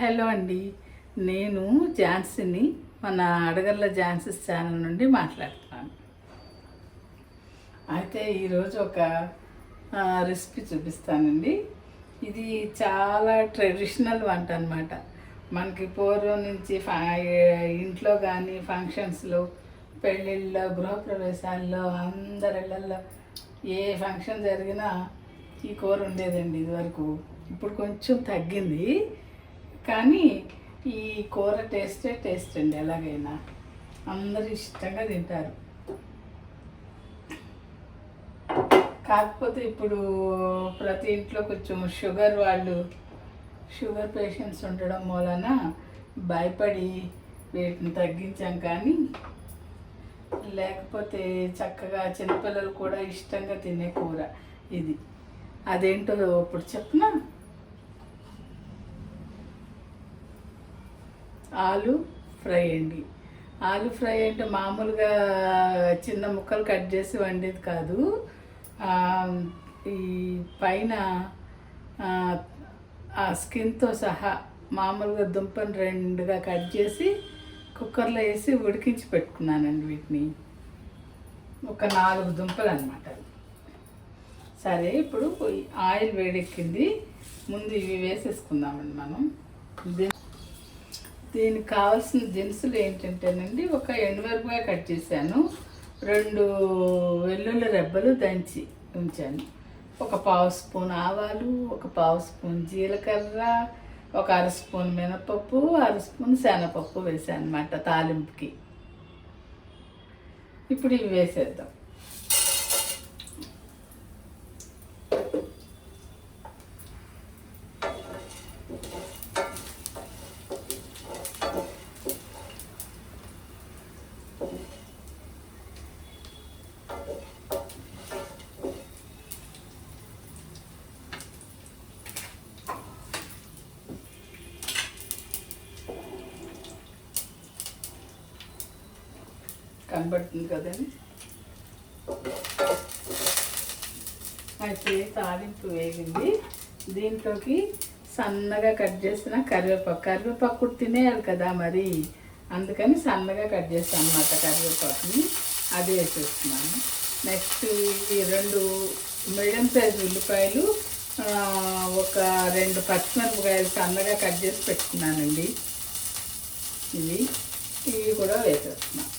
Hello అండి, నేను ఝాన్సీని, మన అడగర్ల ఝాన్సీస్ ఛానల్ నుండి మాట్లాడుతున్నాను. అయితే ఈరోజు ఒక రెసిపీ చూపిస్తానండి. ఇది చాలా ట్రెడిషనల్ వంట అనమాట. మనకి పూర్వం నుంచి ఇంట్లో కానీ ఫంక్షన్స్లో, పెళ్ళిళ్ళలో, గృహప్రవేశాల్లో, అందరిళ్ళల్లో ఏ ఫంక్షన్ జరిగినా ఈ కూర ఉండేదండి ఇదివరకు. ఇప్పుడు కొంచెం తగ్గింది, కానీ ఈ కూర టేస్ట్ అండి. ఎలాగైనా అందరూ ఇష్టంగా తింటారు. కాకపోతే ఇప్పుడు ప్రతి ఇంట్లో కొంచెం షుగర్ పేషెంట్స్ ఉండడం మూలన భయపడి వీటిని తగ్గించాం. కానీ లేకపోతే చక్కగా చిన్నపిల్లలు కూడా ఇష్టంగా తినే కూర ఇది. అదేంటో ఇప్పుడు చెప్పనా? ఆలు ఫ్రై అండి. ఆలు ఫ్రై అంటే మామూలుగా చిన్న ముక్కలు కట్ చేసి వండేది కాదు. ఈ పైన ఆ స్కిన్తో సహా మామూలుగా దుంపను రెండుగా కట్ చేసి కుక్కర్లో వేసి ఉడికించి పెట్టుకున్నానండి. వీటిని ఒక 4 దుంపలు అన్నమాట. సరే, ఇప్పుడు ఆయిల్ వేడెక్కింది. ముందు ఇవి వేసేసుకుందామండి మనం. దీనికి కావాల్సిన దినుసులు ఏంటంటేనండి, ఒక ఎండుమిరపకాయ కట్ చేశాను, 2 వెల్లుల్లి రెబ్బలు దంచి ఉంచాను, ఒక 1/2 స్పూన్ ఆవాలు, ఒక 1/2 స్పూన్ జీలకర్ర, ఒక 1/2 స్పూన్ మినపప్పు, 1/2 స్పూన్ శనగపప్పు వేసాను అన్నమాట తాలింపుకి. ఇప్పుడు ఇవి వేసేద్దాం. కనబడుతుంది కదండి. అయితే తాలింపు వేగింది. దీంట్లోకి సన్నగా కట్ చేసిన కరివేపాకు తినేయాలి కదా, మరి అందుకని సన్నగా కట్ చేస్తాను అన్నమాట కరివేపాకుని. అది వేసేస్తున్నాను. నెక్స్ట్ ఈ 2 మీడియం సైజు ఉల్లిపాయలు, ఒక 2 పచ్చిమిరపకాయలు సన్నగా కట్ చేసి పెట్టుకున్నానండి. ఇవి కూడా వేసేస్తున్నాను.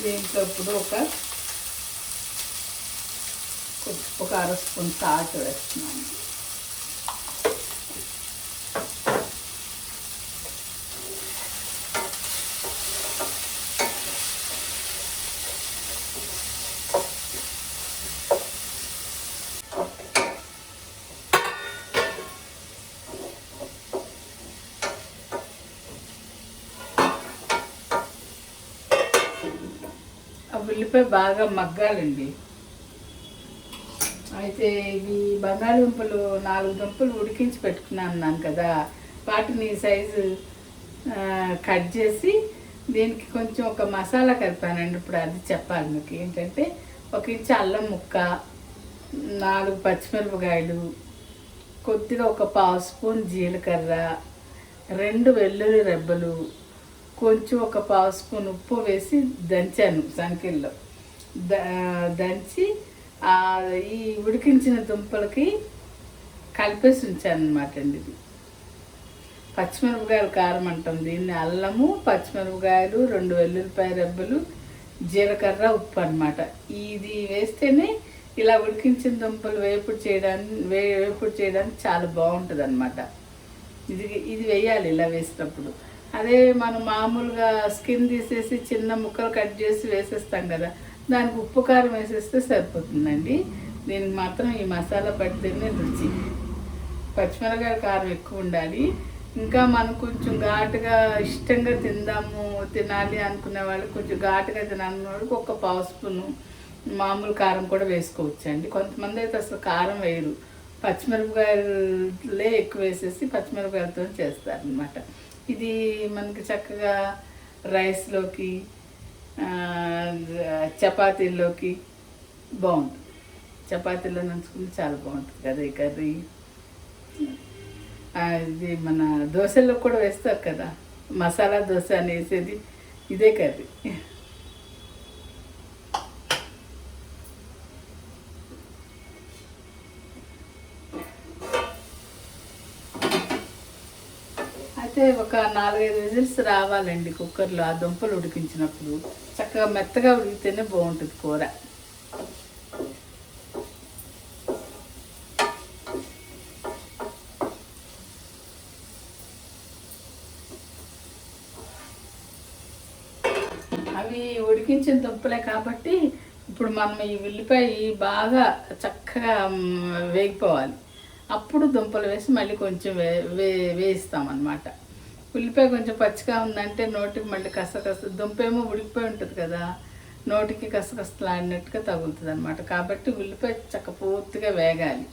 దీంట్లో ఇప్పుడు ఒక 1/2 స్పూన్ సాల్ట్ వేస్తున్నాను. ఉల్లిపాయ బాగా మగ్గాలండి. అయితే ఇవి బంగాళదుంపలు 4 దుంపలు ఉడికించి పెట్టుకున్నాను కదా, వాటిని సైజు కట్ చేసి దీనికి కొంచెం ఒక మసాలా కలిపానండి. ఇప్పుడు అది చెప్పాలి మీకు. ఏంటంటే 1 ఇంచు అల్లం ముక్క, 4 పచ్చిమిరపకాయలు, కొద్దిగా ఒక 1/2 స్పూన్ జీలకర్ర, 2 వెల్లుల్లి రెబ్బలు, కొంచెం ఒక 1/2 స్పూన్ ఉప్పు వేసి దంచాను సంకిల్లో. దంచి ఈ ఉడికించిన దుంపలకి కలిపేసి ఉంచాను అన్నమాట అండి. ఇది పచ్చిమిరపకాయలు కారం అంటాం దీన్ని. అల్లము, పచ్చిమిరపకాయలు, 2 వెల్లుల్లిపాయ రెబ్బలు, జీలకర్ర, ఉప్పు అన్నమాట. ఇది వేస్తేనే ఇలా ఉడికించిన దుంపలు వేపుడు చేయడానికి చాలా బాగుంటుంది అన్నమాట. ఇది వేయాలి ఇలా వేసినప్పుడు. అదే మనం మామూలుగా స్కిన్ తీసేసి చిన్న ముక్కలు కట్ చేసి వేసేస్తాం కదా, దానికి ఉప్పు కారం వేసేస్తే సరిపోతుందండి. దీనికి మాత్రం ఈ మసాలా పడితేనే రుచి. పచ్చిమిరపకాయ కారం ఎక్కువ ఉండాలి. ఇంకా మనం కొంచెం ఘాటుగా ఇష్టంగా తినాలి అనుకునే వాళ్ళు, కొంచెం ఘాటుగా తినాలన్న వాళ్ళకి ఒక 1/2 స్పూను మామూలు కారం కూడా వేసుకోవచ్చు అండి. కొంతమంది అయితే అసలు కారం వేయరు, పచ్చిమిరపకాయలే ఎక్కువ వేసేసి పచ్చిమిరపకాయలతో చేస్తారనమాట. ఇది మనకి చక్కగా రైస్లోకి, చపాతీల్లోకి బాగుంటుంది. చపాతీలో నంచుకుంటే చాలా బాగుంటుంది కదా ఈ కర్రీ. ఇది మన దోశల్లో కూడా వేస్తారు కదా, మసాలా దోశ అని వేసేది ఇదే కర్రీ. అయితే ఒక 4-5 విజిల్స్ రావాలండి కుక్కర్లో. ఆ దుంపలు ఉడికించినప్పుడు చక్కగా మెత్తగా ఉడికితేనే బాగుంటుంది కూర. అవి ఉడికించిన దుంపలే కాబట్టి ఇప్పుడు మనం ఈ ఉల్లిపాయ బాగా చక్కగా వేగిపోవాలి. అప్పుడు దుంపలు వేసి మళ్ళీ కొంచెం వేయిస్తామన్నమాట. ఉల్లిపాయ కొంచెం పచ్చిగా ఉందంటే నోటికి మళ్ళీ దుంపేమో ఉడికిపోయి ఉంటుంది కదా, నోటికి కసకసలాడినట్టుగా తగులుతుంది అనమాట. కాబట్టి ఉల్లిపాయ పూర్తిగా వేగాలి.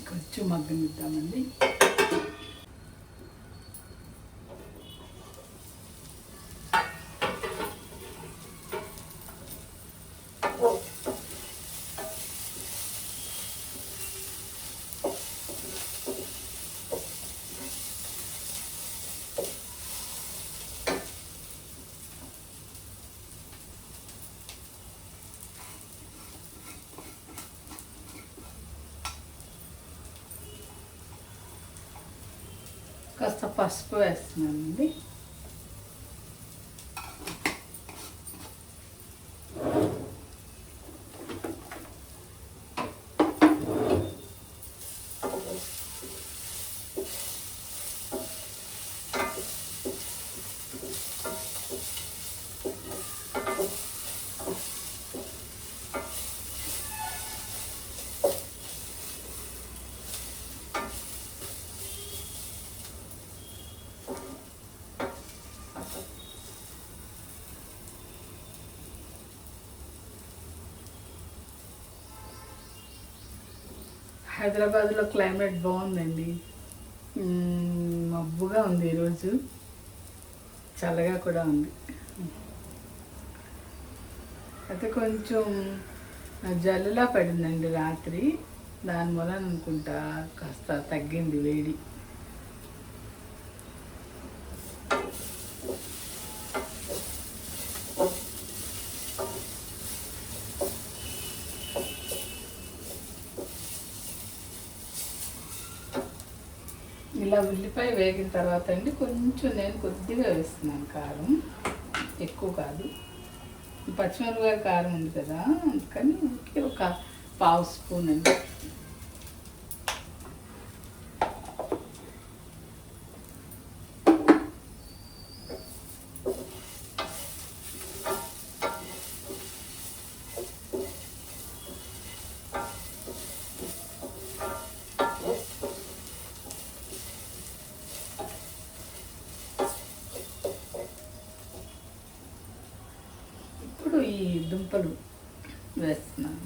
కొంచెం మగ్గనిద్దామండి. కాస్త పసుపు వేస్తున్నానండి. హైదరాబాద్లో క్లైమేట్ బాగుందండి. మబ్బుగా ఉంది ఈరోజు, చల్లగా కూడా ఉంది. అయితే కొంచెం జల్లులా పడిందండి రాత్రి, దానివల్ల అనుకుంటా కాస్త తగ్గింది వేడి. ఇలా ఉల్లిపాయ వేగిన తర్వాత అండి కొంచెం నేను కొద్దిగా వేస్తున్నాను కారం, ఎక్కువ కాదు. పచ్చిమిరపకాయ కారం ఉంది కదా, అందుకని ఒక 1/2 స్పూన్ అండి. ఈ దుంపలు వేస్తున్నాను.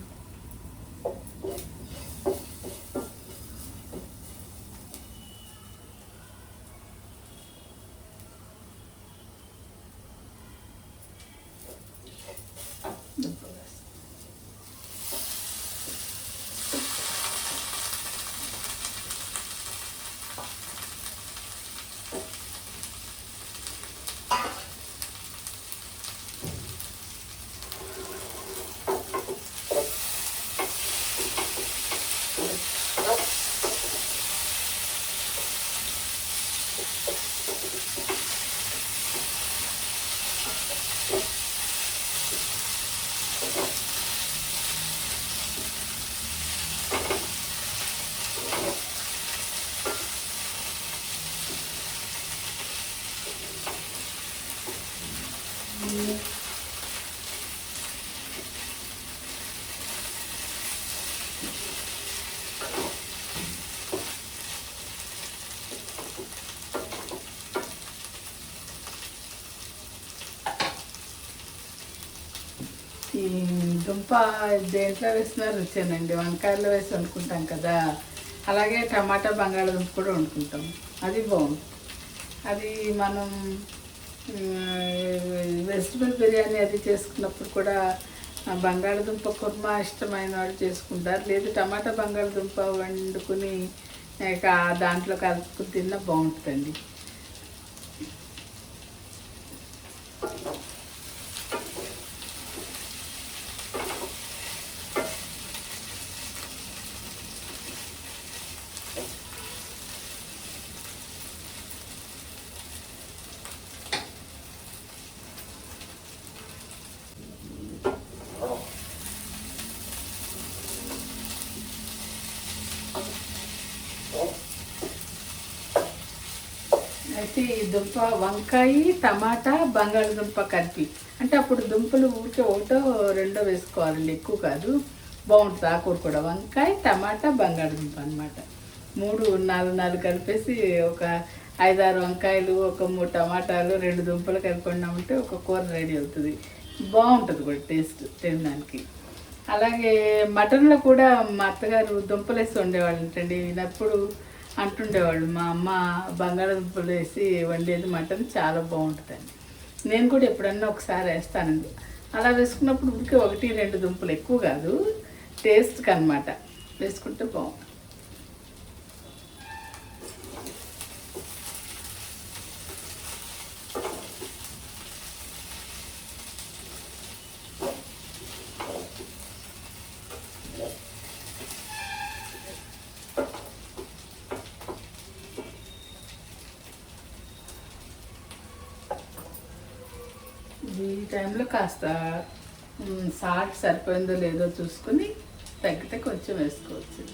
దుంప దేంట్లో వేసినా రుచేనండి. వంకాయల్లో వేసి వండుకుంటాం కదా, అలాగే టమాటా బంగాళదుంప కూడా వండుకుంటాం, అది బాగుంది. అది మనం వెజిటబుల్ బిర్యానీ అది చేసుకున్నప్పుడు కూడా బంగాళదుంప కుర్మా ఇష్టమైన వాళ్ళు చేసుకుంటారు, లేదు టమాటా బంగాళదుంప వండుకుని దాంట్లో కలుపుకుని తిన్నా బాగుంటుందండి. అయితే ఈ దుంప వంకాయ టమాటా బంగాళదుంప కలిపి అంటే అప్పుడు దుంపలు ఊరికే ఒకటో రెండో వేసుకోవాలండి, ఎక్కువ కాదు, బాగుంటుంది. ఆకూర కూడా వంకాయ టమాటా బంగాళదుంప అనమాట, 3-4 కలిపేసి ఒక 5-6 వంకాయలు, ఒక 3 టమాటాలు, 2 దుంపలు కలిపి ఒక కూర రెడీ అవుతుంది. బాగుంటుంది కూడా టేస్ట్ తినడానికి. అలాగే మటన్లో కూడా మా అత్తగారు దుంపలు వేసి వండేవాళ్ళు అంటండి. వినప్పుడు అంటుండేవాళ్ళు, మా అమ్మ బంగాళదుంపలు వేసి వండేది మటన్ చాలా బాగుంటుందండి. నేను కూడా ఎప్పుడన్నా ఒకసారి వేస్తానండి. అలా వేసుకున్నప్పుడు ఉడికి 1-2 దుంపలు, ఎక్కువ కాదు, టేస్ట్కి అనమాట వేసుకుంటే బాగుంటుంది. ఈ టైంలో కాస్త సాల్ట్ సరిపోయిందో లేదో చూసుకుని తగ్గితే కొంచెం వేసుకోవచ్చు.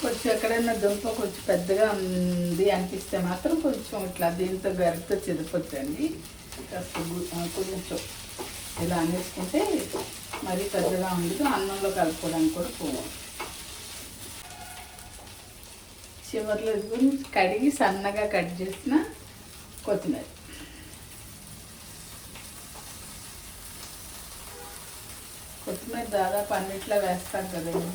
కొంచెం ఎక్కడైనా దుంప కొంచెం పెద్దగా ఉంది అనిపిస్తే మాత్రం కొంచెం ఇట్లా దీంతో గరిటతో చెదిపోద్దండి. కాస్త కొంచెం ఇలా అనేసుకుంటే మరీ పెద్దగా ఉండదు, అన్నంలో కలుపుకోవడానికి కూడా పోవాలి. చివరిలో కడిగి సన్నగా కట్ చేసిన కొత్తిమీర, దాదాపు అన్నిట్లో వేస్తాం కదండి.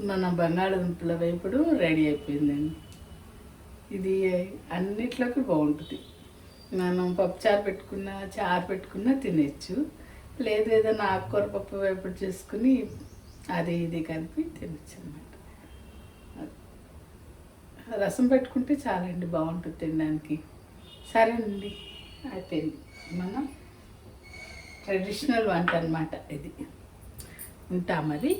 మన బంగాళదుంపల వేపుడు రెడీ అయిపోయిందండి. ఇది అన్నిట్లోకి బాగుంటుంది. మనం పప్పుచారు పెట్టుకున్నా, చారు పెట్టుకున్నా తినచ్చు, లేదు ఏదైనా ఆకుకూర పప్పు వేపుడు చేసుకుని అది ఇది కలిపి తినచ్చు అన్నమాట. రసం పెట్టుకుంటే చాలండి, బాగుంటుంది తినడానికి. సరేనండి, అయిపోయింది మన ట్రెడిషనల్ వంట అన్నమాట ఇది. ఉంటా మరి.